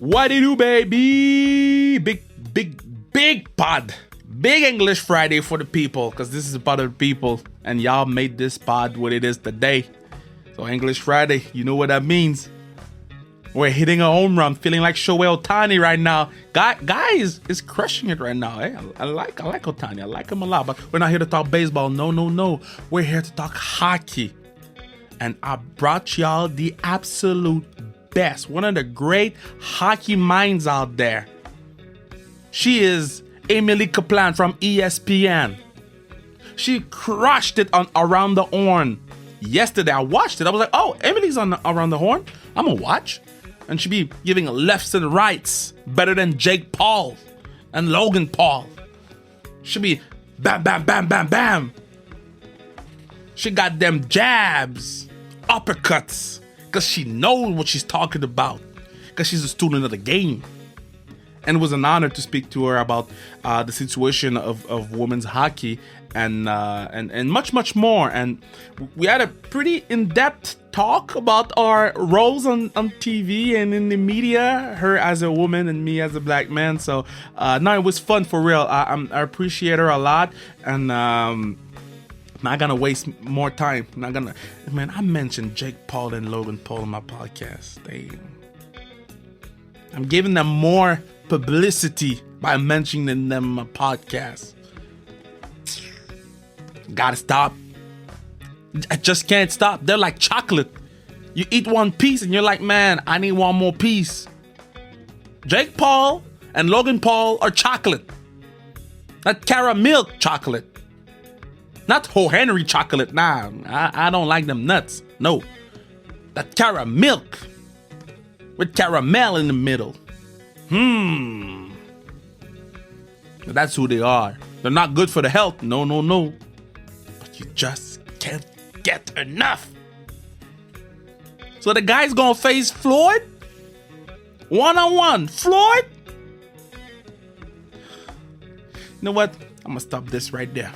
What do you do, baby? Big pod. Big English Friday for the people, because this is about the people, and y'all made this pod what it is today. So English Friday, you know what that means. We're hitting a home run, feeling like Shohei Ohtani right now. Guy is crushing it right now. Eh? I like Ohtani. I like him a lot, but we're not here to talk baseball. No. We're here to talk hockey. And I brought y'all the absolute best. One of the great hockey minds out there. She is Emily Kaplan from ESPN. She crushed it on Around the Horn. Yesterday, I watched it. I was like, oh, Emily's on Around the Horn. I'm going to watch. And she be giving lefts and rights better than Jake Paul and Logan Paul. She be bam, bam, bam, bam, bam. She got them jabs, uppercuts, because she knows what she's talking about, because she's a student of the game. And it was an honor to speak to her about the situation of women's hockey and much more. And we had a pretty in-depth talk about our roles on TV and in the media, her as a woman and me as a black man. So no, it was fun for real. I appreciate her a lot. And not gonna waste more time. I mentioned Jake Paul and Logan Paul in my podcast. I'm giving them more publicity by mentioning them in my podcast. Gotta stop. I just can't stop. They're like chocolate. You eat one piece and you're like, man, I need one more piece. Jake Paul and Logan Paul are chocolate. Not caramel chocolate. Not O. Henry chocolate. Nah, I don't like them nuts. No. That caramel with caramel in the middle. That's who they are. They're not good for the health. No. But you just can't get enough. So the guy's gonna face Floyd? One-on-one. Floyd? You know what? I'm gonna stop this right there.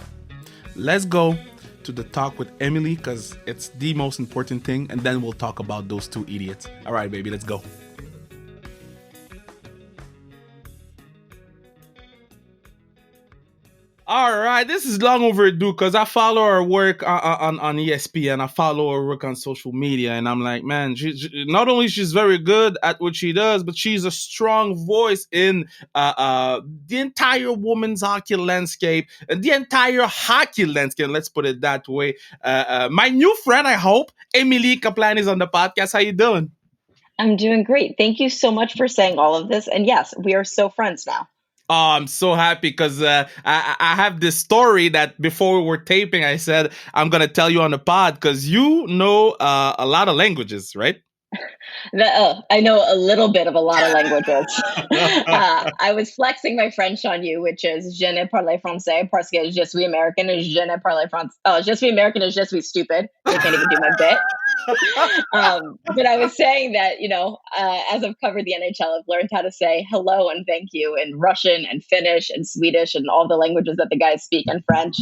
Let's go to the talk with Emily, because it's the most important thing, and then we'll talk about those two idiots. All right, baby, let's go. All right, this is long overdue because I follow her work on ESPN. I follow her work on social media, and I'm like, man, she not only she's very good at what she does, but she's a strong voice in the entire women's hockey landscape, the entire hockey landscape. Let's put it that way. My new friend, I hope, Emily Kaplan, is on the podcast. How you doing? I'm doing great. Thank you so much for saying all of this. And yes, we are so friends now. Oh, I'm so happy because I have this story that before we were taping, I said, I'm going to tell you on the pod because you know a lot of languages, right? I know a little bit of a lot of languages. I was flexing my French on you, which is je ne parle français parce que je suis American and je ne parle français. Oh, je suis American and je suis stupid. I can't even do my bit. But I was saying that, as I've covered the NHL, I've learned how to say hello and thank you in Russian and Finnish and Swedish and all the languages that the guys speak in French.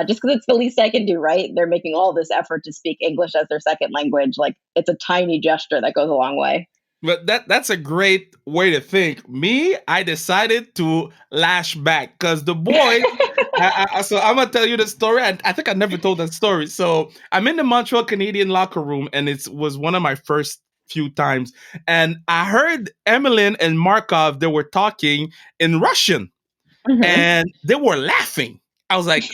Just because it's the least I can do, right? They're making all this effort to speak English as their second language. Like, it's a tiny gesture that goes a long way. But that's a great way to think. Me, I decided to lash back because the boy. So I'm gonna tell you the story. I think I never told that story. So I'm in the Montreal Canadian locker room, and it was one of my first few times, and I heard Emily and Markov. They were talking in Russian, and they were laughing. I was like,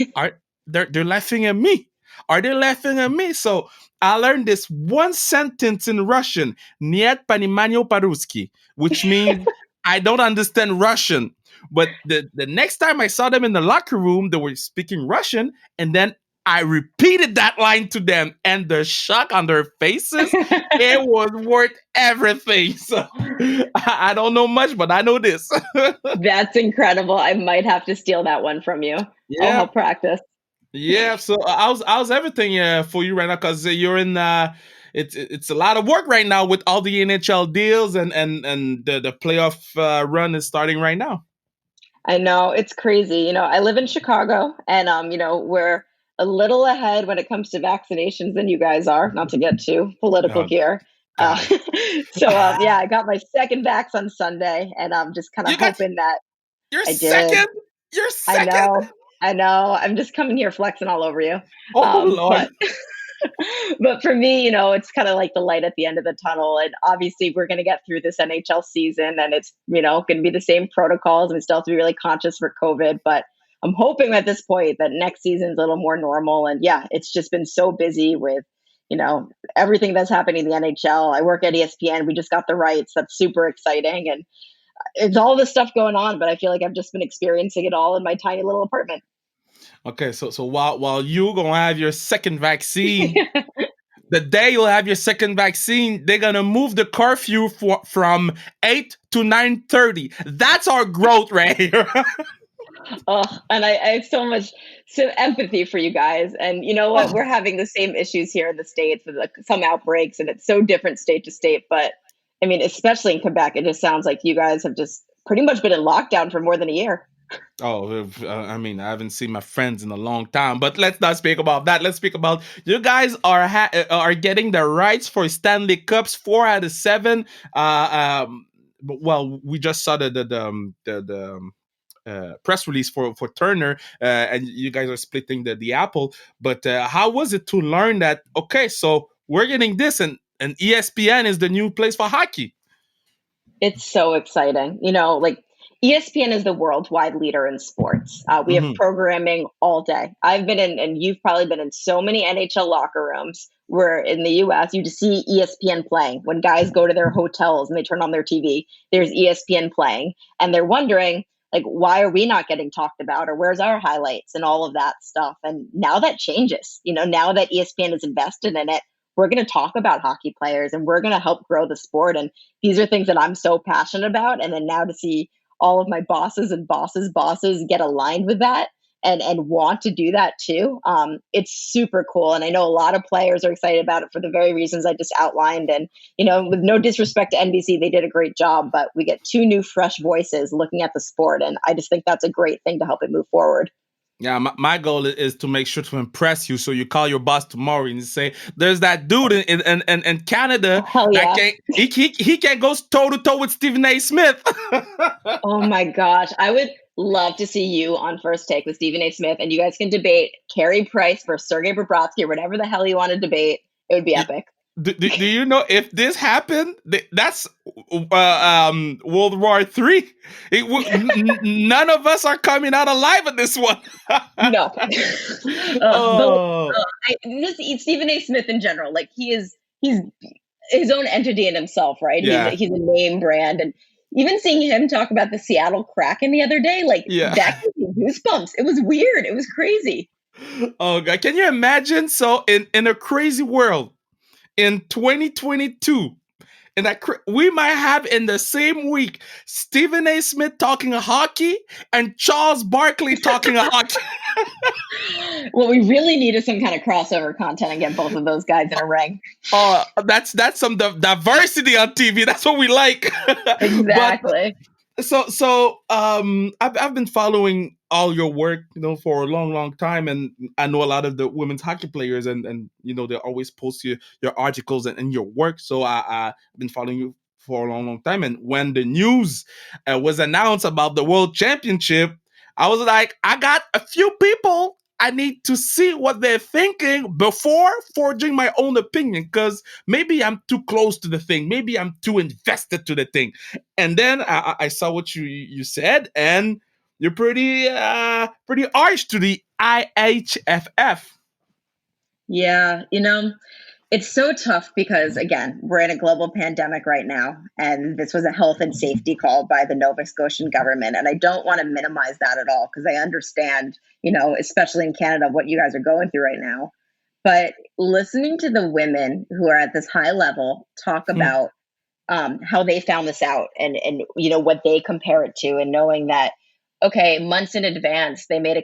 they're laughing at me? Are they laughing at me? So I learned this one sentence in Russian, "Niet понимаю по-русски," which means I don't understand Russian. But the next time I saw them in the locker room, they were speaking Russian, and then I repeated that line to them, and the shock on their faces, it was worth everything. So I don't know much, but I know this. That's incredible. I might have to steal that one from you. Yeah. I'll help practice. Yeah. So how's everything for you right now? Because you're in it's a lot of work right now with all the NHL deals and the playoff run is starting right now. I know, it's crazy. I live in Chicago, and we're a little ahead when it comes to vaccinations than you guys are. Not to get too political here. Uh, Got it. yeah, I got my second vax on Sunday, and I'm just kind of You got hoping that your I did. second. Your I second. know, I know. I'm just coming here flexing all over you. Oh Lord. But but for me, it's kind of like the light at the end of the tunnel. And obviously, we're going to get through this NHL season, and it's going to be the same protocols. And we still have to be really conscious for COVID. But I'm hoping at this point that next season's a little more normal. And yeah, it's just been so busy with everything that's happening in the NHL. I work at ESPN. We just got the rights. That's super exciting, and it's all this stuff going on. But I feel like I've just been experiencing it all in my tiny little apartment. Okay, so while you gonna have your second vaccine, the day you'll have your second vaccine, they're gonna move the curfew from 8 to 9:30. That's our growth right here. Oh, and I have so empathy for you guys. And you know what? Oh, We're having the same issues here in the States with like some outbreaks, and it's so different state to state. But I mean, especially in Quebec, it just sounds like you guys have just pretty much been in lockdown for more than a year. I mean, I haven't seen my friends in a long time, but let's not speak about that. Let's speak about you guys are getting the rights for Stanley Cups 4 out of 7. Well, we just saw the press release for Turner, and you guys are splitting the apple. But how was it to learn that? Okay, so we're getting this, and ESPN is the new place for hockey. It's so exciting. Like ESPN is the worldwide leader in sports. We have Hmm. programming all day. I've been in, and you've probably been in so many NHL locker rooms where in the US, you just see ESPN playing. When guys go to their hotels and they turn on their TV, there's ESPN playing. And they're wondering, like, why are we not getting talked about? Or where's our highlights and all of that stuff? And now that changes. Now that ESPN is invested in it, we're going to talk about hockey players and we're going to help grow the sport. And these are things that I'm so passionate about. And then now to see all of my bosses and bosses get aligned with that and want to do that too, it's super cool. And I know a lot of players are excited about it for the very reasons I just outlined. And, with no disrespect to NBC, they did a great job, but we get two new fresh voices looking at the sport. And I just think that's a great thing to help it move forward. Yeah, my goal is to make sure to impress you. So you call your boss tomorrow and you say, "There's that dude in Canada Hell that yeah. he can't go toe to toe with Stephen A. Smith." Oh my gosh. I would love to see you on First Take with Stephen A. Smith, and you guys can debate Carey Price versus Sergei Bobrovsky or whatever the hell you want to debate. It would be epic. Do you know if this happened, that's World War III. None of us are coming out alive in this one. No. Oh, Just Stephen A. Smith in general, like he's his own entity in himself, right? yeah, He's a name brand, and even seeing him talk about the Seattle Kraken the other day, like yeah. that gave me goosebumps. It was weird. It was crazy. Oh God, can you imagine? So in a crazy world in 2022. And we might have in the same week Stephen A. Smith talking hockey and Charles Barkley talking hockey. What we really need is some kind of crossover content and get both of those guys in a ring. That's some diversity on TV. That's what we like. But Exactly. I've been following all your work, for a long time, and I know a lot of the women's hockey players, and they always post your articles and your work. So I've been following you for a long time. And when the news was announced about the World Championship, I was like, I got a few people. I need to see what they're thinking before forging my own opinion, because maybe I'm too close to the thing. Maybe I'm too invested to the thing. And then I saw what you said, and you're pretty harsh to the IHFF. Yeah, it's so tough because, again, we're in a global pandemic right now, and this was a health and safety call by the Nova Scotian government. And I don't want to minimize that at all because I understand, especially in Canada, what you guys are going through right now. But listening to the women who are at this high level talk Hmm. about how they found this out and what they compare it to, and knowing that okay, months in advance they made a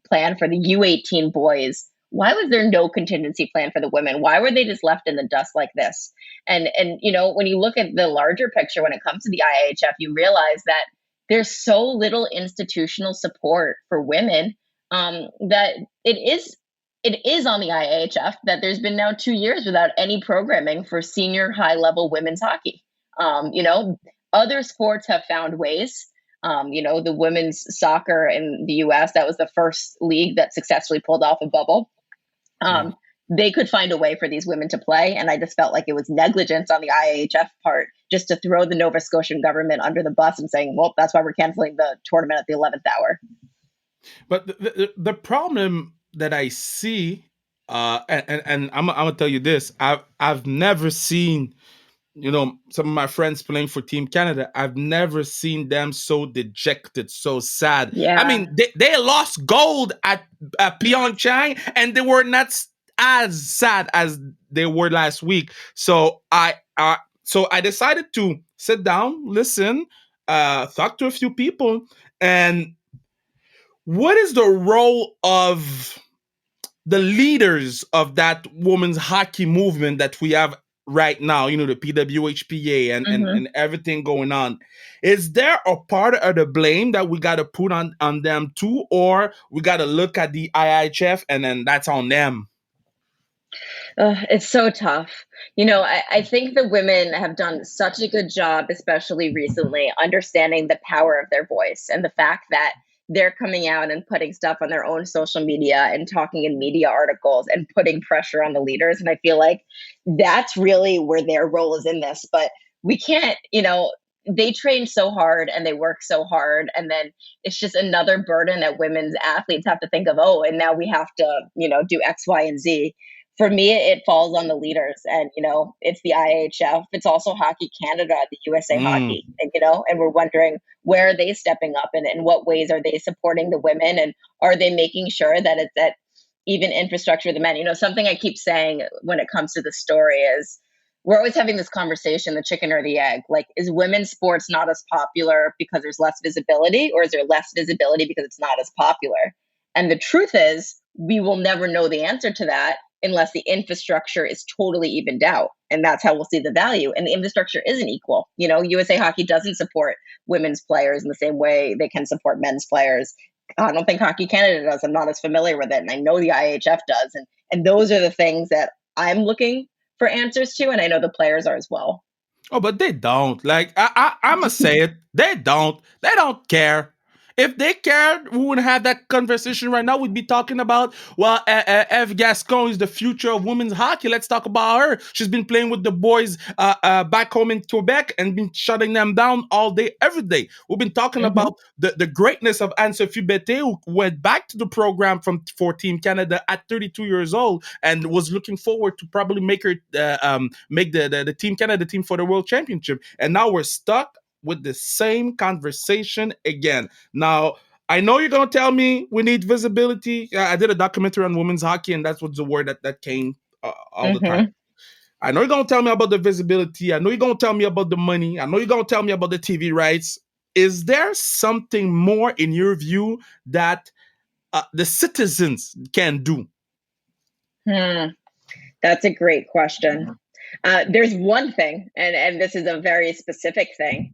plan for the U18 boys. Why was there no contingency plan for the women? Why were they just left in the dust like this? And when you look at the larger picture when it comes to the IHF, you realize that there's so little institutional support for women, that it is it is on the IHF that there's been now 2 years without any programming for senior high level women's hockey. You know, other sports have found ways. You know, the women's soccer in the US, that was the first league that successfully pulled off a bubble. Yeah. They could find a way for these women to play. And I just felt like it was negligence on the IHF part just to throw the Nova Scotian government under the bus and saying, well, that's why we're canceling the tournament at the 11th hour. But the problem that I see, and I'm gonna tell you this, I've never seen, some of my friends playing for Team Canada. I've never seen them so dejected, so sad. I Yeah. mean, they lost gold at Pyeongchang, and they were not as sad as they were last week. So I decided to sit down, listen, talk to a few people, and what is the role of the leaders of that women's hockey movement that we have right now, the PWHPA and everything going on? Is there a part of the blame that we got to put on them too, or we got to look at the IHF and then that's on them? It's so tough. You know, I think the women have done such a good job, especially recently, understanding the power of their voice and the fact that they're coming out and putting stuff on their own social media and talking in media articles and putting pressure on the leaders. And I feel like that's really where their role is in this. But we can't, they train so hard and they work so hard. And then it's just another burden that women's athletes have to think of. Oh, and now we have to, do X, Y, and Z. For me, it falls on the leaders, and it's the IHF. It's also Hockey Canada, the USA Mm. Hockey, and we're wondering where are they stepping up, and in what ways are they supporting the women, and are they making sure that it's at even infrastructure of the men? Something I keep saying when it comes to the story is we're always having this conversation, the chicken or the egg. Like, is women's sports not as popular because there's less visibility, or is there less visibility because it's not as popular? And the truth is, we will never know the answer to that unless the infrastructure is totally evened out. And that's how we'll see the value. And the infrastructure isn't equal. USA Hockey doesn't support women's players in the same way they can support men's players. I don't think Hockey Canada does. I'm not as familiar with it. And I know the IHF does. And those are the things that I'm looking for answers to. And I know the players are as well. Oh, but they don't. Like, I must say it. They don't. They don't care. If they cared, we wouldn't have that conversation right now. We'd be talking about, well, Eve Gascon is the future of women's hockey. Let's talk about her. She's been playing with the boys back home in Quebec and been shutting them down all day, every day. We've been talking about the greatness of Anne-Sophie Bété, who went back to the program for Team Canada at 32 years old and was looking forward to probably make her make the Team Canada team for the World Championship. And now we're stuck with the same conversation again. Now, I know you're going to tell me we need visibility. I did a documentary on women's hockey, and that's what's the word that came all the time. I know you're going to tell me about the visibility. I know you're going to tell me about the money. I know you're going to tell me about the TV rights. Is there something more, in your view, that the citizens can do? That's a great question. There's one thing, and this is a very specific thing.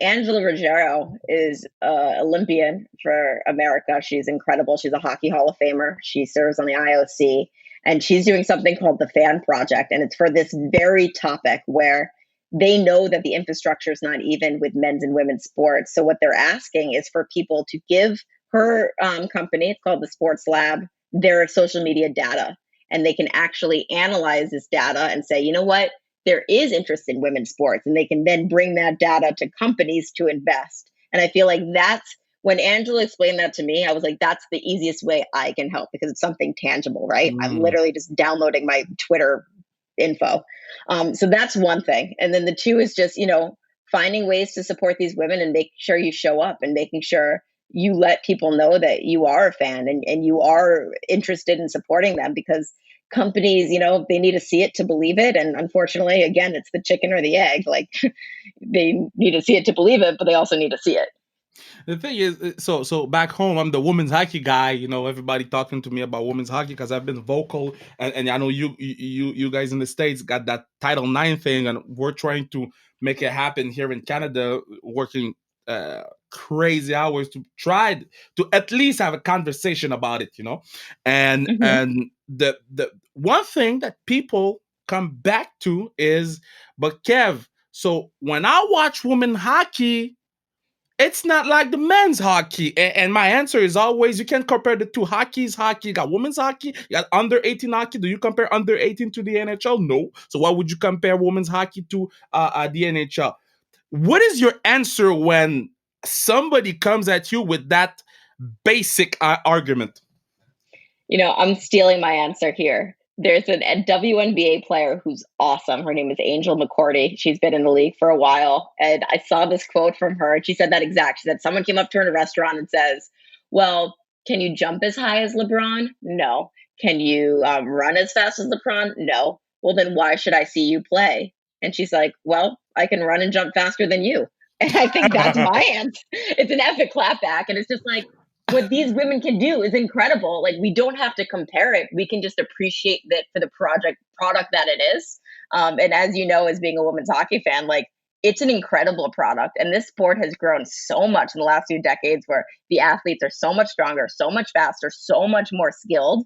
Angela Ruggiero is an Olympian for America. She's incredible. She's a Hockey Hall of Famer. She serves on the IOC, and she's doing something called the Fan Project. And it's for this very topic where they know that the infrastructure is not even with men's and women's sports. So what they're asking is for people to give her company, it's called the Sports Lab, their social media data. And they can actually analyze this data and say, you know what? There is interest in women's sports, and they can then bring that data to companies to invest. And I feel like that's when Angela explained that to me, I was like, that's the easiest way I can help because it's something tangible, right? I'm literally just downloading my Twitter info. So that's one thing. And then the two is just, finding ways to support these women and making sure you show up and making sure you let people know that you are a fan and you are interested in supporting them, because companies, they need to see it to believe it. And unfortunately, again, it's the chicken or the egg. Like, they need to see it to believe it, but they also need to see it. The thing is, so back home, I'm the women's hockey guy. Everybody talking to me about women's hockey because I've been vocal, and I know you guys in the States got that Title IX thing, and we're trying to make it happen here in Canada, working crazy hours to try to at least have a conversation about it, and Hmm. the one thing that people come back to is, but Kev, so when I watch women hockey, it's not like the men's hockey. And my answer is always, you can compare the two. Hockey's hockey. You got women's hockey, you got under 18 hockey. Do you compare under 18 to the NHL? No. So why would you compare women's hockey to the NHL? What is your answer when somebody comes at you with that basic argument? I'm stealing my answer here. There's a WNBA player who's awesome. Her name is Angel McCourty. She's been in the league for a while. And I saw this quote from her. And she said that exact. She said, someone came up to her in a restaurant and says, well, can you jump as high as LeBron? No. Can you run as fast as LeBron? No. Well, then why should I see you play? And she's like, well, I can run and jump faster than you. And I think that's my answer. It's an epic clapback. And it's just like, what these women can do is incredible. Like, we don't have to compare it. We can just appreciate that for the product that it is. And as you know, as being a women's hockey fan, like, it's an incredible product. And this sport has grown so much in the last few decades where the athletes are so much stronger, so much faster, so much more skilled.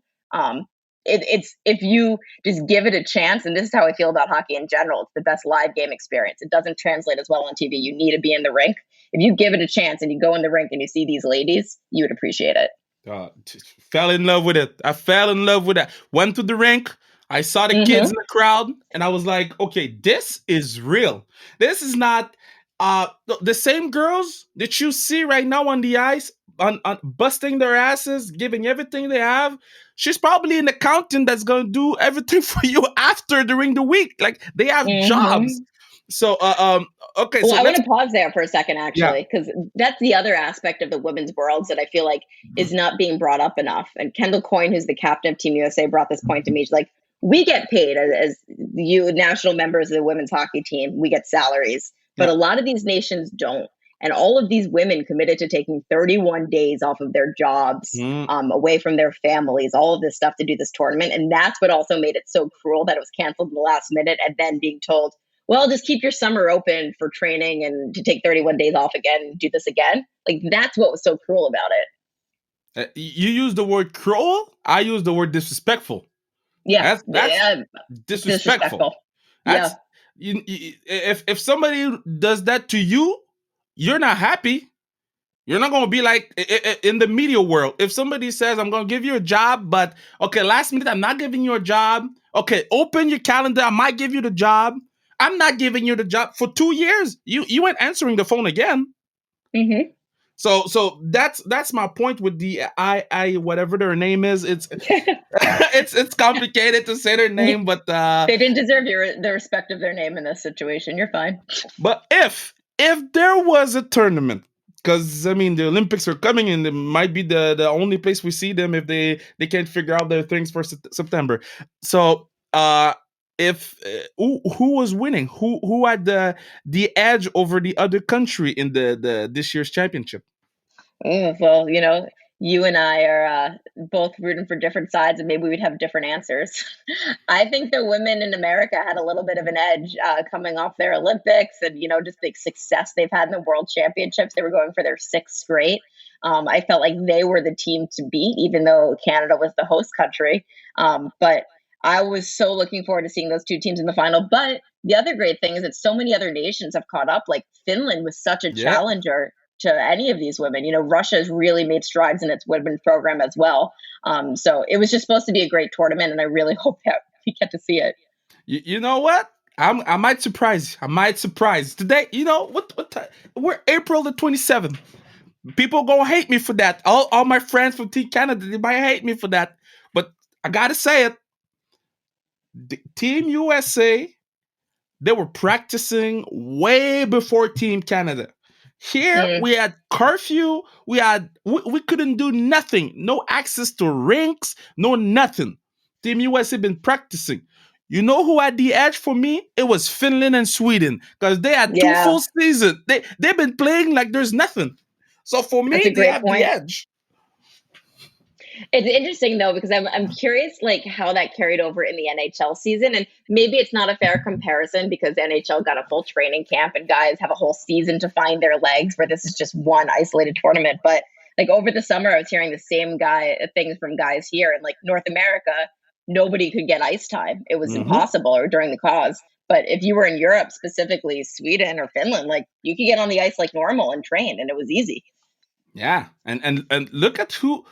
It's if you just give it a chance, and this is how I feel about hockey in general, it's the best live game experience. It doesn't translate as well on TV. You need to be in the rink. If you give it a chance and you go in the rink and you see these ladies, you would appreciate it. Fell in love with it. I fell in love with that. Went to the rink. I saw the kids Mm-hmm. in the crowd, and I was like, okay, this is real. This is not the same girls that you see right now on the ice, on busting their asses, giving everything they have. She's probably an accountant that's going to do everything for you after during the week. Like, they have jobs. Mm-hmm. So, okay, Well, so I want let's, to pause there for a second, yeah. actually, because that's the other aspect of the women's worlds that I feel like is not being brought up enough. And Kendall Coyne, who's the captain of Team USA, brought this point to me. She's like, we get paid as you national members of the women's hockey team. We get salaries, but Yeah. a lot of these nations don't. And all of these women committed to taking 31 days off of their jobs, Mm. away from their families, all of this stuff to do this tournament. And that's what also made it so cruel that it was canceled in the last minute and then being told, well, just keep your summer open for training and to take 31 days off again and do this again. Like, that's what was so cruel about it. You use the word cruel. I use the word disrespectful. Yeah. That's Yeah. disrespectful. Disrespectful. Yeah. That's if somebody does that to you, you're not happy. You're not going to be like in the media world. If somebody says, I'm going to give you a job, but okay, last minute, I'm not giving you a job. Okay, open your calendar. I might give you the job. I'm not giving you the job for 2 years. You ain't answering the phone again. Mm-hmm. So that's my point with the I whatever their name is. It's it's complicated to say their name, but They didn't deserve the respect of their name in this situation. You're fine. if there was a tournament, because I mean the Olympics are coming and it might be the only place we see them if they can't figure out their things for September. So if who was winning, who had the edge over the other country in the this year's championship? Well, you and I are both rooting for different sides, and maybe we'd have different answers. I think the women in America had a little bit of an edge coming off their Olympics and, just the success they've had in the World Championships. They were going for their sixth straight. I felt like they were the team to beat, even though Canada was the host country. But I was so looking forward to seeing those two teams in the final. But the other great thing is that so many other nations have caught up. Like, Finland was such a Yeah. challenger to any of these women. Russia has really made strides in its women's program as well. So it was just supposed to be a great tournament, and I really hope that we get to see it. You know what? I might surprise you. I might surprise today. You know what time? We're April the 27th. People gonna hate me for that. All my friends from Team Canada, they might hate me for that. But I gotta say it. The Team USA, they were practicing way before Team Canada. Here Mm. we had curfew. We couldn't do nothing. No access to rinks. No nothing. Team USA been practicing. You know who had the edge for me? It was Finland and Sweden because they had 2 Yeah, full seasons. They've been playing like there's nothing. So for that's me, a they great have the point. edge. It's interesting though because I'm curious like how that carried over in the NHL season, and maybe it's not a fair comparison because NHL got a full training camp and guys have a whole season to find their legs, where this is just one isolated tournament. But like over the summer, I was hearing the same guy things from guys here in like North America. Nobody could get ice time; it was Hmm. impossible, or during the cause. But if you were in Europe, specifically Sweden or Finland, like you could get on the ice like normal and train, and it was easy. Yeah, and look at who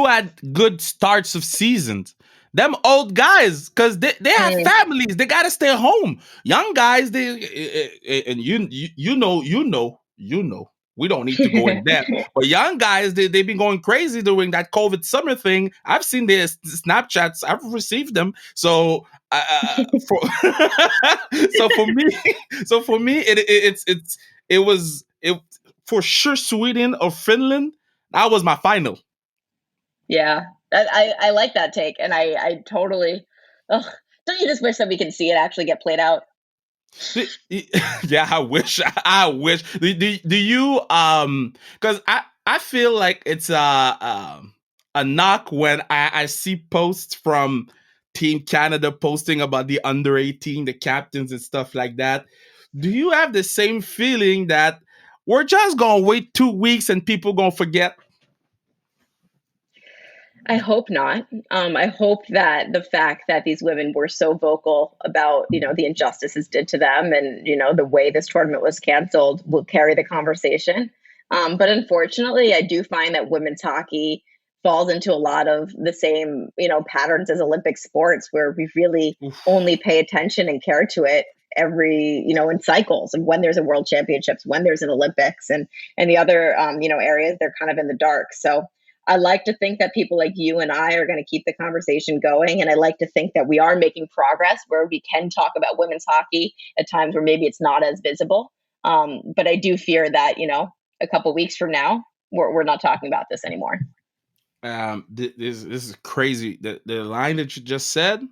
had good starts of seasons. Them old guys, because they have Mm. families. They gotta stay home. Young guys, and you know. We don't need to go in depth. But young guys, they've been going crazy during that COVID summer thing. I've seen their Snapchats. I've received them. So for so for me, it was it for sure Sweden or Finland. That was my final. Yeah, I like that take, and I totally. Ugh, don't you just wish that we could see it actually get played out? Yeah, I wish. I wish. Do you because I feel like it's a knock when I see posts from Team Canada posting about the under 18, the captains and stuff like that. Do you have the same feeling that we're just gonna wait 2 weeks and people gonna forget? I hope not. I hope that the fact that these women were so vocal about, the injustices did to them and, the way this tournament was canceled will carry the conversation. But unfortunately, I do find that women's hockey falls into a lot of the same, patterns as Olympic sports where we really Oof. only pay attention and care to it every, in cycles of when there's a world championships, when there's an Olympics and the other, areas they're kind of in the dark. So I like to think that people like you and I are going to keep the conversation going. And I like to think that we are making progress where we can talk about women's hockey at times where maybe it's not as visible. But I do fear that, a couple weeks from now, we're not talking about this anymore. This is crazy. The line that you just said,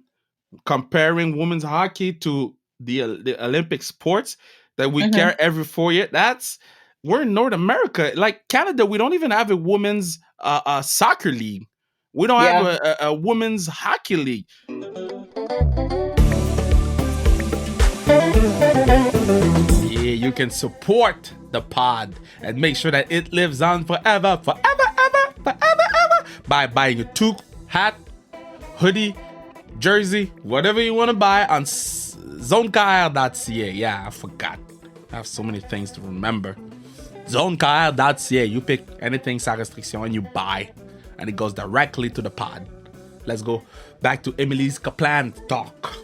comparing women's hockey to the Olympic sports that we Hmm. care every 4 years. That's we're in North America, like Canada. We don't even have a women's soccer league. We don't have Yeah. a women's hockey league. Yeah, you can support the pod and make sure that it lives on forever, forever, ever, forever, ever by buying a toque, hat, hoodie, jersey, whatever you want to buy on zonekr.ca. Yeah, I forgot. I have so many things to remember. Zonekr.ca. You pick anything sans restriction and you buy, and it goes directly to the pod. Let's go back to Emily's Kaplan talk.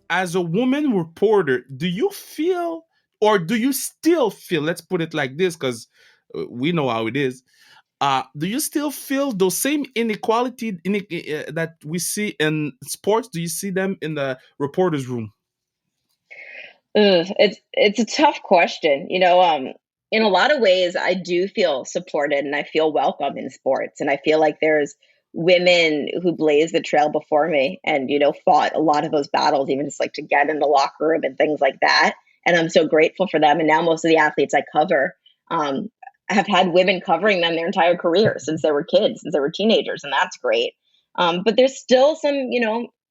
As a woman reporter, do you feel, or do you still feel, let's put it like this, because we know how it is. Do you still feel those same inequality that we see in sports? Do you see them in the reporters' room? Ugh, it's a tough question. In a lot of ways, I do feel supported and I feel welcome in sports, and I feel like there's women who blazed the trail before me and fought a lot of those battles, even just like to get in the locker room and things like that. And I'm so grateful for them. And now most of the athletes I cover um, have had women covering them their entire career since they were kids, since they were teenagers, and that's great. But there's still some,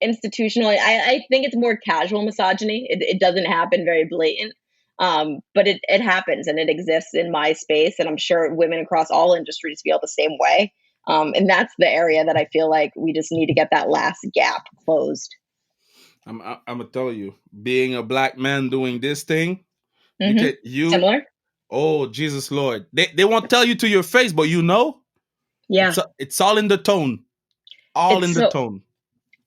institutional. I think it's more casual misogyny. It doesn't happen very blatant, but it happens and it exists in my space, and I'm sure women across all industries feel the same way. And that's the area that I feel like we just need to get that last gap closed. I'm gonna tell you, being a black man doing this thing, you Hmm. can you. Similar. Oh Jesus Lord, they won't tell you to your face, but Yeah. it's all in the tone, all It's in the so tone.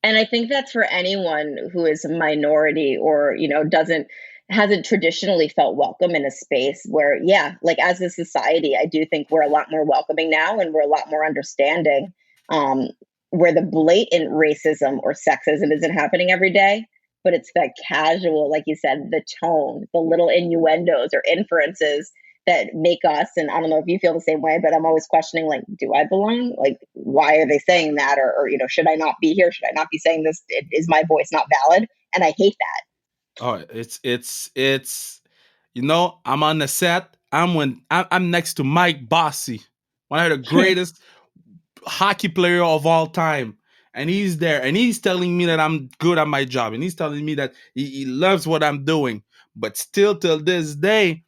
And I think that's for anyone who is a minority or, doesn't hasn't traditionally felt welcome in a space where, yeah, like as a society, I do think we're a lot more welcoming now and we're a lot more understanding. Um, where the blatant racism or sexism isn't happening every day, but it's the casual, like you said, the tone, the little innuendos or inferences that make us, and I don't know if you feel the same way, but I'm always questioning, like, do I belong? Like, why are they saying that? Or should I not be here? Should I not be saying this? Is my voice not valid? And I hate that. Oh, it's I'm on the set. I'm next to Mike Bossy, one of the greatest hockey player of all time. And he's there and he's telling me that I'm good at my job. And he's telling me that he loves what I'm doing. But still till this day,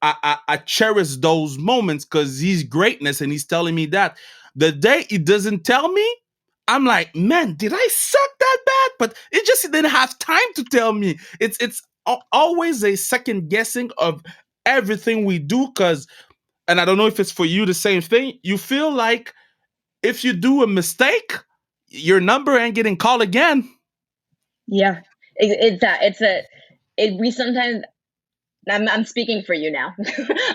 I cherish those moments because he's greatness and he's telling me that. The day he doesn't tell me, I'm like, man, did I suck that bad? But it just didn't have time to tell me. It's always a second guessing of everything we do because, and I don't know if it's for you the same thing. You feel like if you do a mistake, your number ain't getting called again. Yeah, it's that. We sometimes, I'm speaking for you now.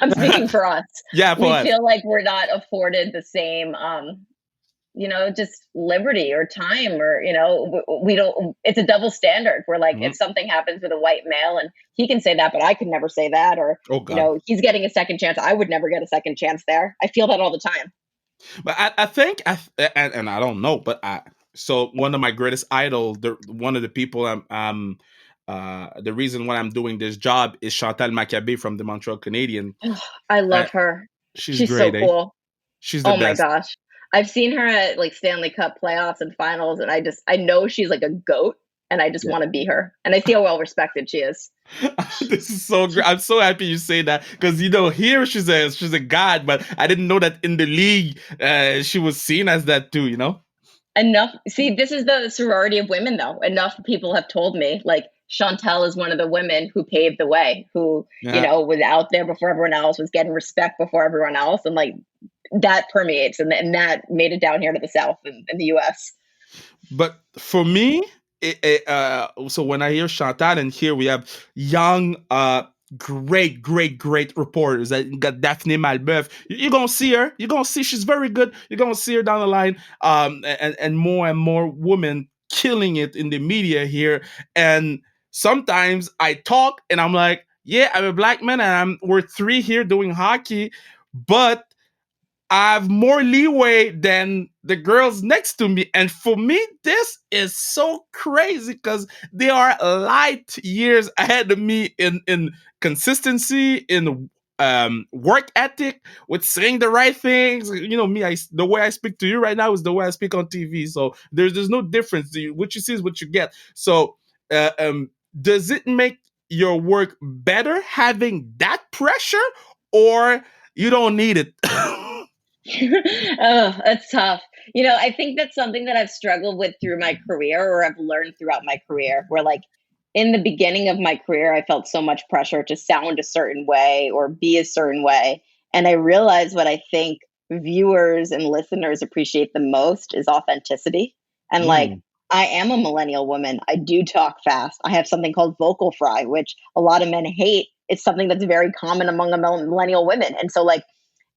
I'm speaking for us. Yeah, for We us. feel like we're not afforded the same, just liberty or time, or we don't. It's a double standard. We're like, Mhm. if something happens with a white male, and he can say that, but I could never say that, or Oh God. he's getting a second chance. I would never get a second chance there. I feel that all the time. But I think and I don't know, but so one of my greatest idols, one of the people the reason why I'm doing this job is Chantal Machabé from the Montreal Canadian. I Uh, love her. she's She's so great, eh? cool. She's the Oh my best. gosh. I've seen her at like Stanley Cup playoffs and finals, and I know she's like a goat, and I just Yeah. want to be her. And I see how well respected she is. This is so great. I'm so happy you say that because here she's a god, but I didn't know that in the league she was seen as that too. Enough. See, this is the sorority of women, though. Enough people have told me, like, Chantel is one of the women who paved the way, who, Yeah. was out there before everyone else, was getting respect before everyone else. And like that permeates, and that made it down here to the South in the US. But for me, so when I hear Chantal and here we have young, great reporters. You got Daphne Malbeuf. You're gonna see her. You're gonna see she's very good. You're gonna see her down the line. And more women killing it in the media here. And sometimes I talk and I'm like, yeah, I'm a black man and we're three here doing hockey, but I have more leeway than the girls next to me. And for me, this is so crazy because they are light years ahead of me in consistency, in work ethic, with saying the right things. Me, the way I speak to you right now is the way I speak on TV. So there's no difference. What you see is what you get. So does it make your work better having that pressure, or you don't need it? Oh, that's tough. I think that's something that I've struggled with through my career, or I've learned throughout my career, where like in the beginning of my career, I felt so much pressure to sound a certain way or be a certain way. And I realized what I think viewers and listeners appreciate the most is authenticity. And like, Mm. I am a millennial woman. I do talk fast. I have something called vocal fry, which a lot of men hate. It's something that's very common among millennial women. And so, like,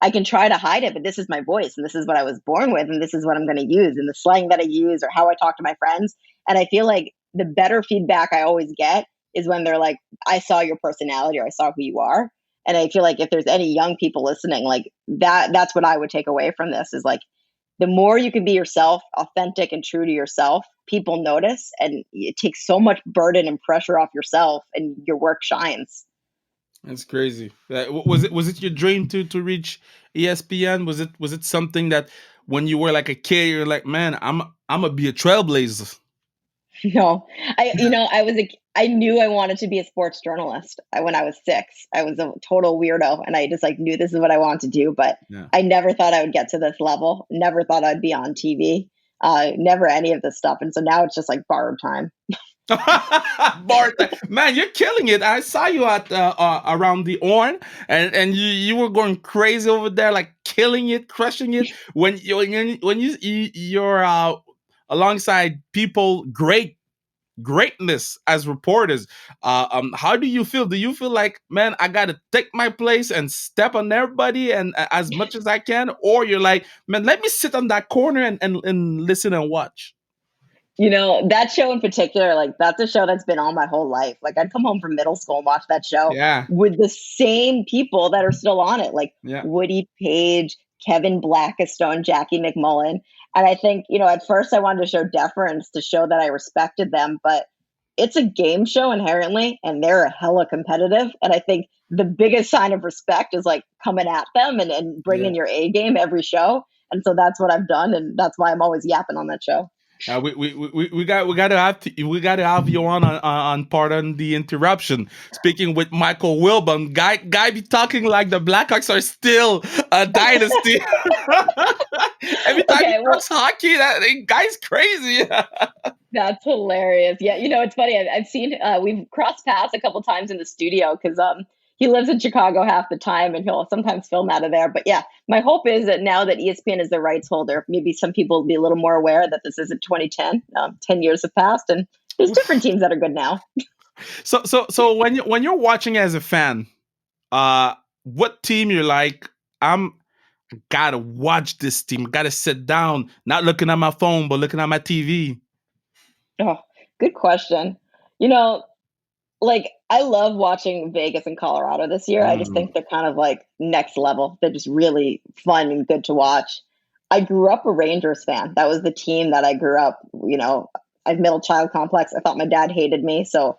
I can try to hide it, but this is my voice and this is what I was born with and this is what I'm going to use and the slang that I use or how I talk to my friends. And I feel like the better feedback I always get is when they're like, I saw your personality or I saw who you are. And I feel like if there's any young people listening, like that's what I would take away from this is like the more you can be yourself, authentic and true to yourself, people notice and it takes so much burden and pressure off yourself and your work shines. That's crazy. Was it your dream to reach ESPN? Was it something that when you were like a kid, you're like, man, I'm gonna be a trailblazer. No, I knew I wanted to be a sports journalist when I was 6. I was a total weirdo and I just like knew this is what I wanted to do, but Yeah. I never thought I would get to this level. Never thought I'd be on TV. Never any of this stuff. And so now it's just like borrowed time. Bart, man, you're killing it. I saw you at around the Orn, and you were going crazy over there, like killing it, crushing it. You're alongside people, greatness as reporters. How do you feel? Do you feel like, man, I gotta take my place and step on everybody and as much as I can, or you're like, man, let me sit on that corner and listen and watch? That show in particular, like that's a show that's been on my whole life. Like I'd come home from middle school and watch that show Yeah, with the same people that are still on it, like yeah. Woody Page, Kevin Blackistone, Jackie McMullen. And I think, at first I wanted to show deference to show that I respected them, but it's a game show inherently, and they're hella competitive. And I think the biggest sign of respect is like coming at them and Yeah. bringing your A game every show. And so that's what I've done, and that's why I'm always yapping on that show. We gotta have you on pardon the interruption. Speaking with Michael Wilbon, guy be talking like the Blackhawks are still a dynasty. Every time he Okay, well, talks hockey, that guy's crazy. that's hilarious. Yeah, it's funny. I've seen we've crossed paths a couple times in the studio because he lives in Chicago half the time, and he'll sometimes film out of there. But yeah, my hope is that now that ESPN is the rights holder, maybe some people will be a little more aware that this isn't 2010. 10 years have passed, and there's different teams that are good now. So when you're watching as a fan, what team you're like? I'm gotta watch this team. Gotta sit down, not looking at my phone, but looking at my TV. Oh, good question. You know, like I love watching Vegas and Colorado this year. I just Mm, think they're kind of like next level. They're just really fun and good to watch. I grew up a Rangers fan. That was the team that I grew up, I have middle child complex. I thought my dad hated me, so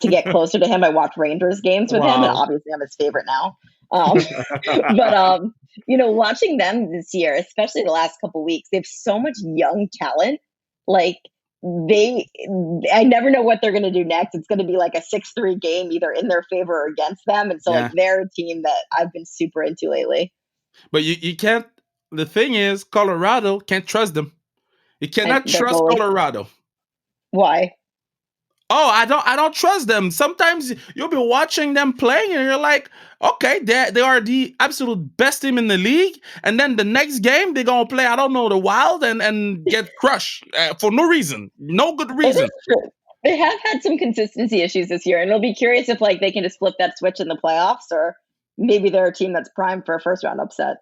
to get closer to him, I watched Rangers games with him, and wow. obviously I'm his favorite now. Um, but watching them this year, especially the last couple weeks, they have so much young talent. Like they, I never know what they're going to do next. It's going to be like a 6-3 game, either in their favor or against them. And so, like, Yeah, they're a team that I've been super into lately. but you can't. The thing is, Colorado can't trust them. You And cannot their trust goalie, Colorado. why? Oh, I don't trust them. Sometimes you'll be watching them playing and you're like, okay, they are the absolute best team in the league, and then the next game they're gonna play, I don't know, the Wild and get crushed for no reason, no good It reason. is true. They have had some consistency issues this year, and it'll be curious if like they can just flip that switch in the playoffs, or maybe they're a team that's primed for a first round upset.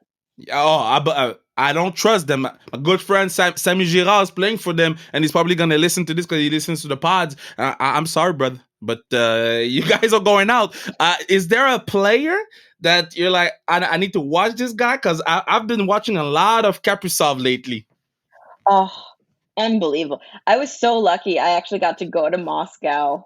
Oh, I don't trust them. My good friend Sammy Girard is playing for them, and he's probably gonna listen to this because he listens to the pods. I'm sorry, brother, but you guys are going out. Is there a player that you're like, I need to watch this guy? Because I've been watching a lot of Kaprizov lately. Oh, unbelievable. I was so lucky. I actually got to go to Moscow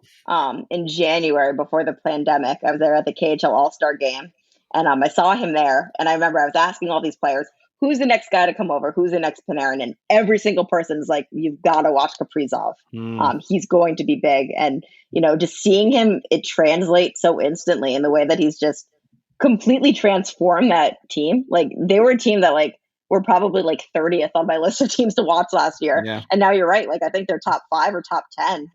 in January before the pandemic. I was there at the KHL All-Star game, and I saw him there. And I remember I was asking all these players, who's the next guy to come over? Who's the next Panarin? And every single person's like, you've got to watch Kaprizov. Hmm. He's going to be big. And, just seeing him, it translates so instantly in the way that he's just completely transformed that team. Like, they were a team that, like, were probably like 30th on my list of teams to watch last year. Yeah. And now you're right. Like, I think they're top 5 or top 10.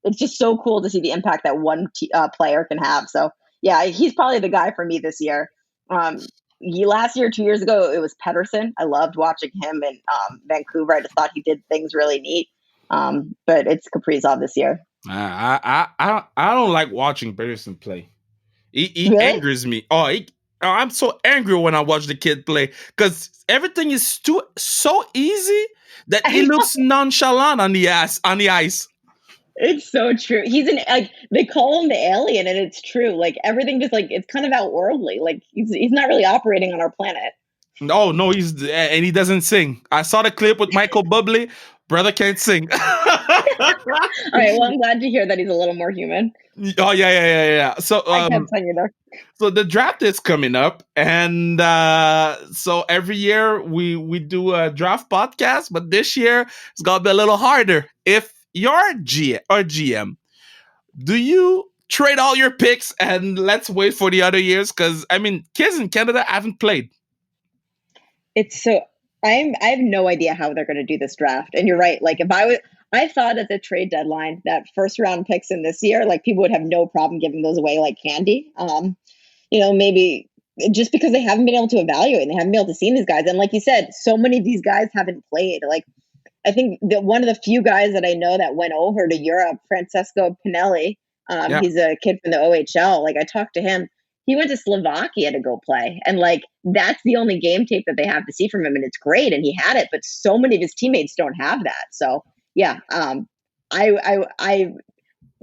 It's just so cool to see the impact that one player can have. So yeah, he's probably the guy for me this year. Last year, 2 years ago, it was Pedersen. I loved watching him in Vancouver. I just thought he did things really neat. But it's Kaprizov this year. I don't like watching Peterson play. He Really? angers me. I'm so angry when I watch the kid play because everything is so easy that he I know. looks nonchalant on the ice. It's so true. He's an like they call him the alien, and it's true. Like everything just like it's kind of outworldly. Like he's not really operating on our planet. No, no, and he doesn't sing. I saw the clip with Michael Bublé. Brother can't sing. All right. Well, I'm glad to hear that he's a little more human. Oh yeah. So I can't tell you there. so the draft is coming up, and so every year we do a draft podcast, but this year it's gonna be a little harder. If you're GM, do you trade all your picks and let's wait for the other years? Because I mean, kids in Canada haven't played. It's so I have no idea how they're going to do this draft. And you're right. Like if I thought at the trade deadline that first round picks in this year, like people would have no problem giving those away like candy. Maybe just because they haven't been able to evaluate and they haven't been able to see these guys. And like you said, so many of these guys haven't played. Like I think that one of the few guys that I know that went over to Europe, Francesco Pinelli, Yeah. he's a kid from the OHL. Like I talked to him. He went to Slovakia to go play. And like that's the only game tape that they have to see from him. And it's great. And he had it, but so many of his teammates don't have that. So yeah, I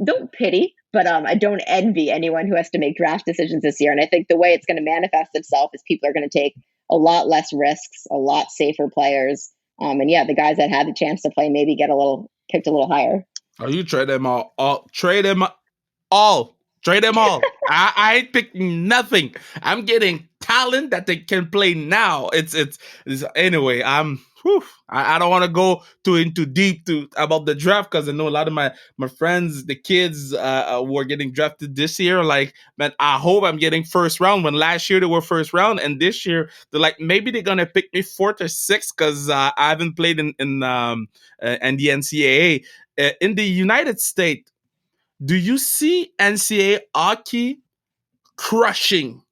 don't pity, but I don't envy anyone who has to make draft decisions this year. And I think the way it's going to manifest itself is people are going to take a lot less risks, a lot safer players. And yeah, the guys that had the chance to play maybe get picked a little higher. Oh, you trade them all. Trade them all. Trade them all. I ain't picking nothing. I'm getting talent that they can play now. It's anyway. I don't want to go too into deep to about the draft because I know a lot of my friends, the kids, were getting drafted this year. Like, man, I hope I'm getting first round. When last year they were first round, and this year they're like maybe they're gonna pick me fourth or sixth because I haven't played in the NCAA in the United States. Do you see NCAA hockey crushing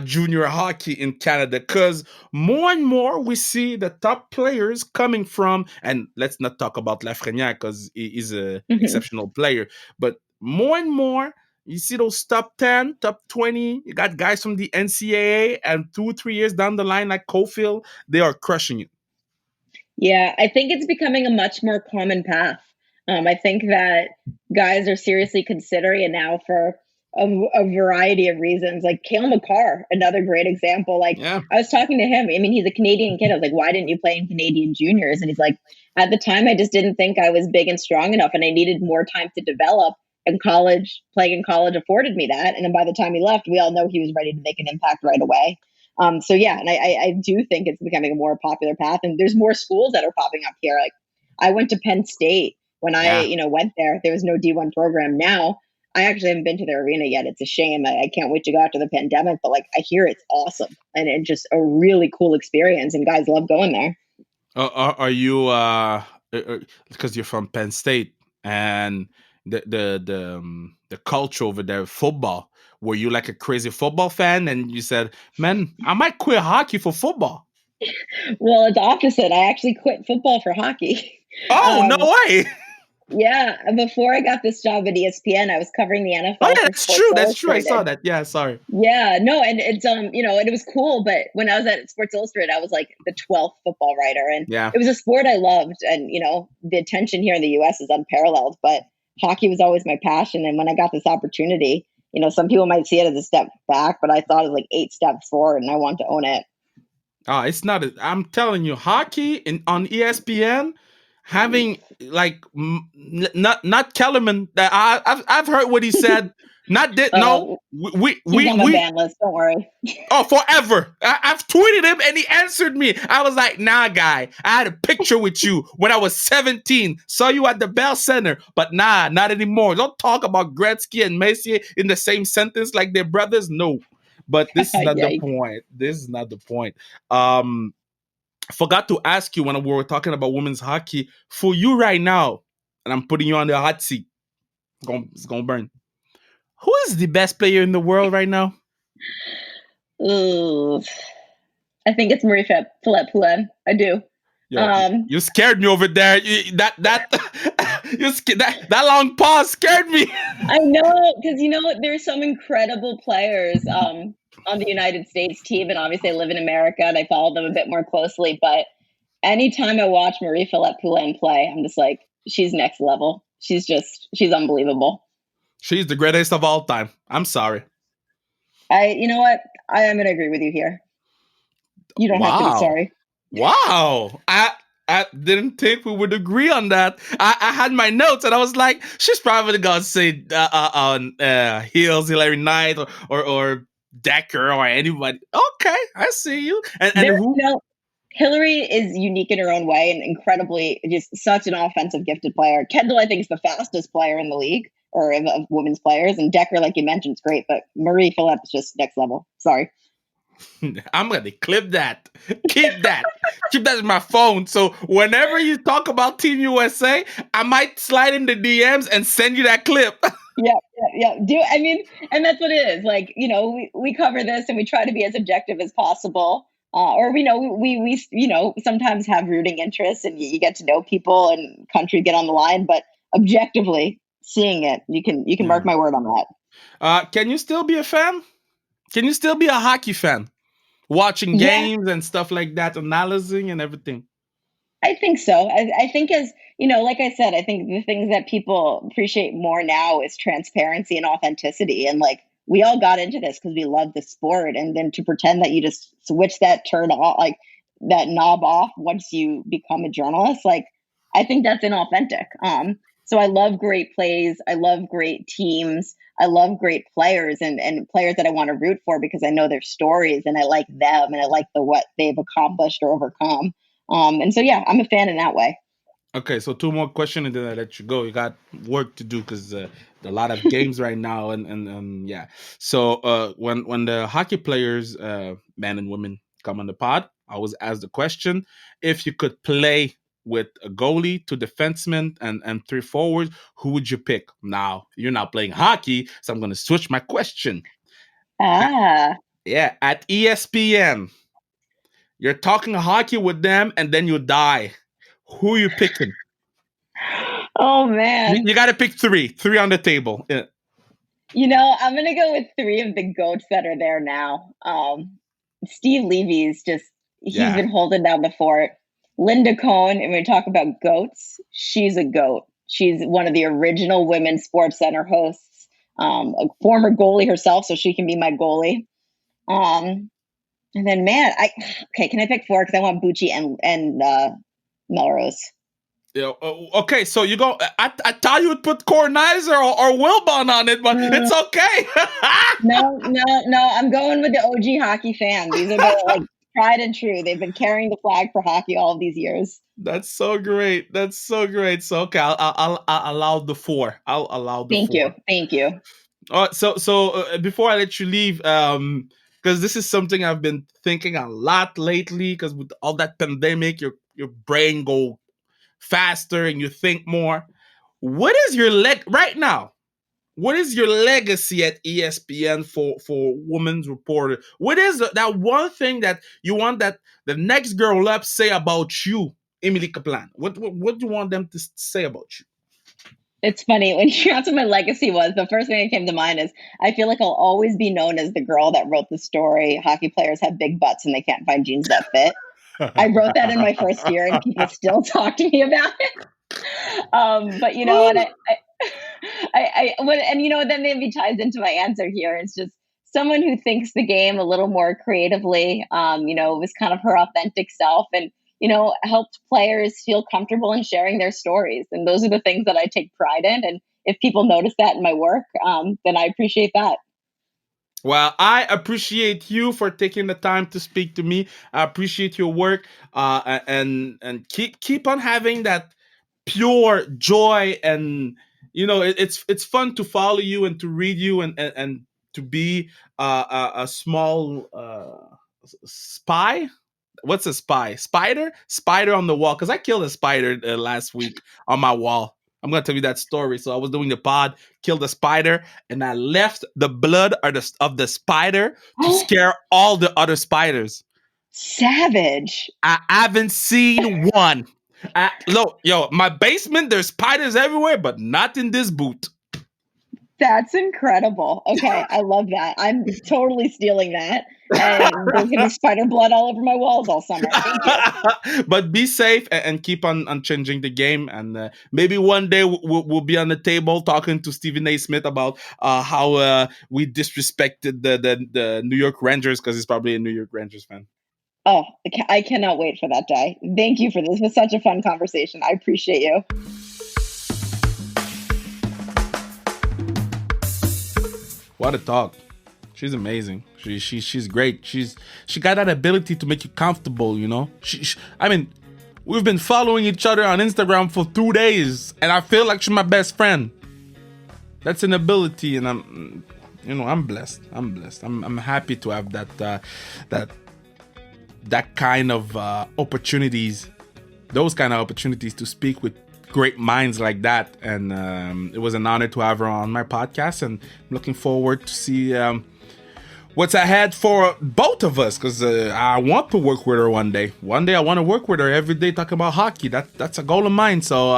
junior hockey in Canada? Because more and more we see the top players coming from, and let's not talk about Lafreniere because he's an Mhm. exceptional player, but more and more you see those top 10, top 20. You got guys from the NCAA, and 2 3 years down the line, like Cofield, they are crushing it. Yeah, I think it's becoming a much more common path. I think that guys are seriously considering it now for a variety of reasons. Like Kale McCarr, another great example. Like Yeah. I was talking to him. I mean, he's a Canadian kid. I was like, why didn't you play in Canadian juniors? And he's like, at the time, I just didn't think I was big and strong enough, and I needed more time to develop. And college, playing in college, afforded me that. And then by the time he left, we all know he was ready to make an impact right away. So yeah, and I do think it's becoming a more popular path, and there's more schools that are popping up here. Like I went to Penn State when I Yeah. went there. There was no D1 program. Now I actually haven't been to their arena yet. It's a shame. I can't wait to go after the pandemic, but like I hear it's awesome and it's just a really cool experience, and guys love going there. Are you because you're from Penn State and the culture over there, football? Were you like a crazy football fan and you said, "Man, I might quit hockey for football"? Well, it's opposite. I actually quit football for hockey. Oh, no um, way! yeah, before I got this job at ESPN, I was covering the Oh NFL yeah, for that's Sports true. That's true. I saw Illustrated. that. Yeah, sorry. Yeah, no, and it's and it was cool, but when I was at Sports Illustrated, I was like the 12th football writer, and Yeah. it was a sport I loved, and the attention here in the US is unparalleled, but hockey was always my passion. And when I got this opportunity, some people might see it as a step back, but I thought it was like 8 steps forward, and I want to own it. It's not. I'm telling you, hockey on ESPN having like not Kellerman. That I've heard what he said. Not that. No, Uh, we he's we on my we ban list, don't worry. Oh, forever. I've tweeted him and he answered me. I was like, nah, guy. I had a picture with you when I was 17. Saw you at the Bell Center. But nah, not anymore. Don't talk about Gretzky and Messier in the same sentence like they're brothers. No. But this is not the Yikes. point. This is not the point. Um, Forgot to ask you when we were talking about women's hockey. For you right now, and I'm putting you on the hot seat. It's gonna burn. Who is the best player in the world right now? Ooh, I think it's Marie Philip Poulin. I do. Yo, Um, you scared me over there. That long pause scared me. I know, because there's some incredible players on the United States team, and obviously I live in America and I follow them a bit more closely. But anytime I watch Marie Philip Poulin play, I'm just like, she's next level. She's unbelievable. She's the greatest of all time. I'm sorry. You know what? I am going to agree with you here. You don't have to be Wow, sorry. wow. I didn't think we would agree on that. I had my notes and I was like, she's probably gonna say on Hills, Hilary Knight, or Decker or anybody. Okay, I see you. And There, who? Hillary is unique in her own way and incredibly just such an offensive gifted player. Kendall, I think, is the fastest player in the league or of women's players, and Decker, like you mentioned, is great. But Marie Philip is just next level. Sorry. I'm gonna clip that. Keep that. Keep that in my phone. So whenever you talk about Team USA, I might slide in the DMs and send you that clip. Yeah, yeah, yeah. And that's what it is. Like, we cover this and we try to be as objective as possible. Or we sometimes have rooting interests, and you get to know people and countries get on the line, but objectively seeing it, you can mark Yeah. my word on that. Can you still be a fan? Can you still be a hockey fan? Watching Yeah, games and stuff like that, analyzing and everything. I think so. I think like I said, I think the things that people appreciate more now is transparency and authenticity. And like we all got into this because we love the sport, and then to pretend that you just switch that turn off, like that knob off once you become a journalist, like I think that's inauthentic. So I love great plays. I love great teams. I love great players and players that I want to root for because I know their stories and I like them and I like what they've accomplished or overcome. And so, yeah, I'm a fan in that way. Okay, so two more questions and then I let you go. You got work to do because a lot of games right now, and yeah. So when the hockey players, men and women, come on the pod, I always ask the question: if you could play with a goalie, two defensemen, and three forwards, who would you pick? Now you're not playing hockey, so I'm gonna switch my question. Ah, Yeah, at ESPN, you're talking hockey with them, and then you die. Who you picking? oh You, man. you got to pick three on the table. Yeah. I'm going to go with three of the goats that are there now. Steve Levy's he's Yeah. been holding down the fort. Linda Cohn, and when we talk about goats, she's a goat. She's one of the original women's Sports Center hosts, a former goalie herself, so she can be my goalie. And then, man, can I pick four? Because I want Bucci and Melrose. Yeah, okay, so you go. I thought you would put Kornizer or Wilbon on it, but it's okay. No. I'm going with the OG hockey fan. These are the tried and true. They've been carrying the flag for hockey all of these years. That's so great. That's so great. So okay, I'll allow the four. I'll allow the Thank four. you. So before I let you leave, because this is something I've been thinking a lot lately. Because with all that pandemic, your brain go faster and you think more. What is your right now? What is your legacy at ESPN for women's reporter? What is that one thing that you want that the next girl up say about you, Emily Kaplan? What do you want them to say about you? It's funny when you asked what my legacy was. The first thing that came to mind is I feel like I'll always be known as the girl that wrote the story. Hockey players have big butts and they can't find jeans that fit. I wrote that in my first year, and people still talk to me about it. But you know what? Then maybe ties into my answer here. It's just someone who thinks the game a little more creatively. Was kind of her authentic self, and helped players feel comfortable in sharing their stories. And those are the things that I take pride in. And if people notice that in my work, then I appreciate that. Well, I appreciate you for taking the time to speak to me. I appreciate your work, and keep on having that pure joy, and it's fun to follow you and to read you and to be a small spy. What's a spy? Spider on the wall, because I killed a spider last week on my wall. I'm gonna tell you that story. So I was doing the pod, killed a spider, and I left the blood of the spider to scare all the other spiders. Savage. I haven't seen one. Look, my basement, there's spiders everywhere, but not in this boot. That's incredible. Okay, I love that. I'm totally stealing that. And there's gonna be spider blood all over my walls all summer. Thank you. But be safe and keep on changing the game. And maybe one day we'll be on the table talking to Stephen A. Smith about how we disrespected the New York Rangers, because he's probably a New York Rangers fan. Oh, I cannot wait for that day. Thank you for this. It was such a fun conversation. I appreciate you. What a talk. She's amazing. She's great. She got that ability to make you comfortable, I mean, we've been following each other on Instagram for 2 days, and I feel like she's my best friend. That's an ability, and I'm blessed. I'm happy to have that kind of opportunities, those kind of opportunities to speak with great minds like that. And it was an honor to have her on my podcast, and I'm looking forward to see what's ahead for both of us, because I want to work with her one day. One day I want to work with her every day talking about hockey. That's a goal of mine. So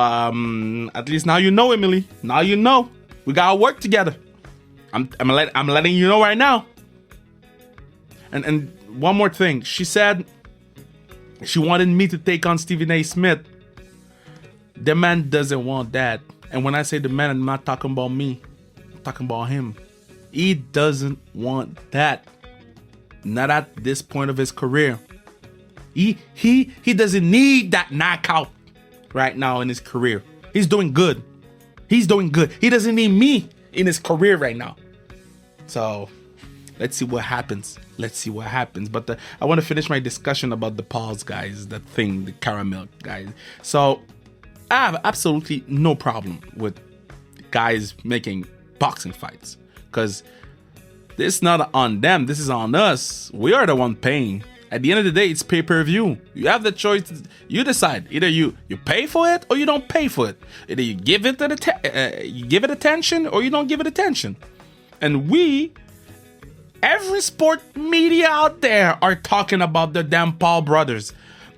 at least now you know, Emily. Now you know. We gotta work together. I'm letting you know right now. And one more thing. She said she wanted me to take on Stephen A. Smith. The man doesn't want that. And when I say the man, I'm not talking about me. I'm talking about him. He doesn't want that. Not at this point of his career. He doesn't need that knockout right now in his career. He's doing good. He's doing good. He doesn't need me in his career right now. So let's see what happens. But I want to finish my discussion about the pause guys, that thing, the caramel guys. So I have absolutely no problem with guys making boxing fights, because this is not on them. This is on us. We are the one paying. At the end of the day, it's pay-per-view. You have the choice. You decide. Either you pay for it or you don't pay for it. Either you give it attention or you don't give it attention. And every sport media out there are talking about the damn Paul brothers.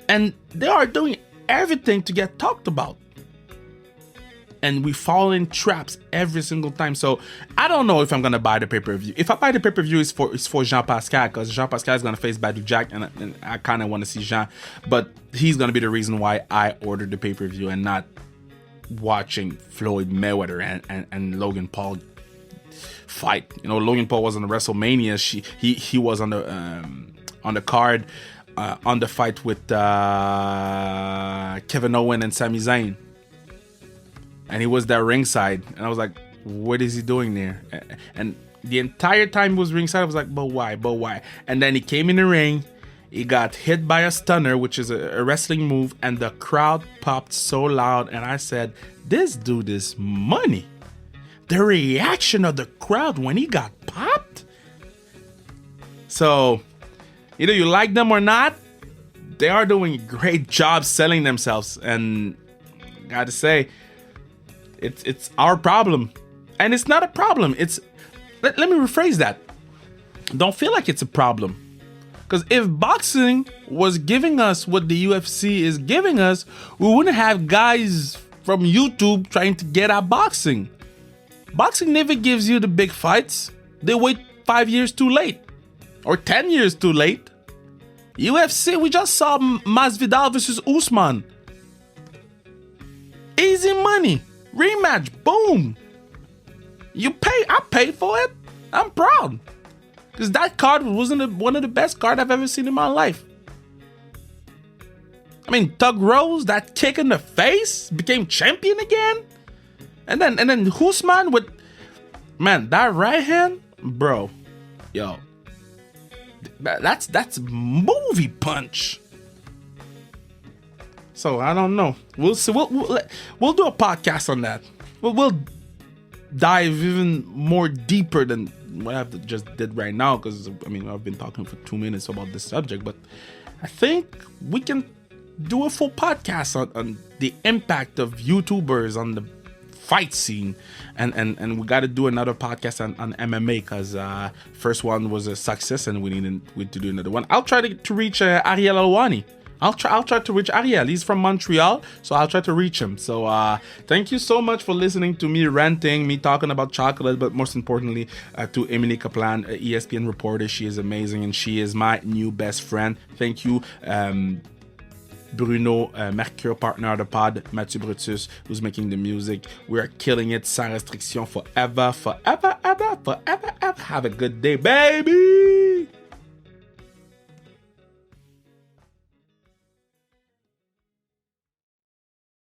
And they are doing everything to get talked about. And we fall in traps every single time. So I don't know if I'm gonna buy the pay-per-view. If I buy the pay-per-view, it's for Jean Pascal, because Jean Pascal is gonna face Badou Jack, and I kind of want to see Jean, but he's gonna be the reason why I ordered the pay-per-view and not watching Floyd Mayweather and Logan Paul fight. You know, Logan Paul was on the WrestleMania. He was on the card on the fight with Kevin Owens and Sami Zayn. And he was there ringside. And I was like, what is he doing there? And the entire time he was ringside, I was like, but why? And then he came in the ring. He got hit by a stunner, which is a wrestling move. And the crowd popped so loud. And I said, this dude is money. The reaction of the crowd when he got popped. So, either you like them or not, they are doing a great job selling themselves. And gotta say, it's our problem. And it's not a problem. Let me rephrase that. Don't feel like it's a problem. Because if boxing was giving us what the UFC is giving us, we wouldn't have guys from YouTube trying to get at boxing. Boxing never gives you the big fights. They wait 5 years too late. Or 10 years too late. UFC, we just saw Masvidal versus Usman. Easy money. Rematch, boom. I paid for it. I'm proud. Because that card wasn't one of the best cards I've ever seen in my life. I mean, Thug Rose, that kick in the face, became champion again. And then Usman with, man, that right hand, bro, yo, that's movie punch. So I don't know. We'll see. We'll do a podcast on that. We'll dive even more deeper than what I've just did right now, because I mean I've been talking for 2 minutes about this subject, but I think we can do a full podcast on the impact of YouTubers on the fight scene, and we got to do another podcast on MMA, because first one was a success and we need to do another one. I'll try to reach Ariel Alwani. I'll try to reach Ariel. He's from Montreal, so I'll try to reach him. So thank you so much for listening to me ranting, me talking about chocolate, but most importantly to Emily Kaplan, ESPN reporter. She is amazing, and she is my new best friend. Thank you. Bruno Mercure, partner of the pod, Mathieu Brutus, who's making the music. We are killing it, sans restriction, forever. Have a good day, baby.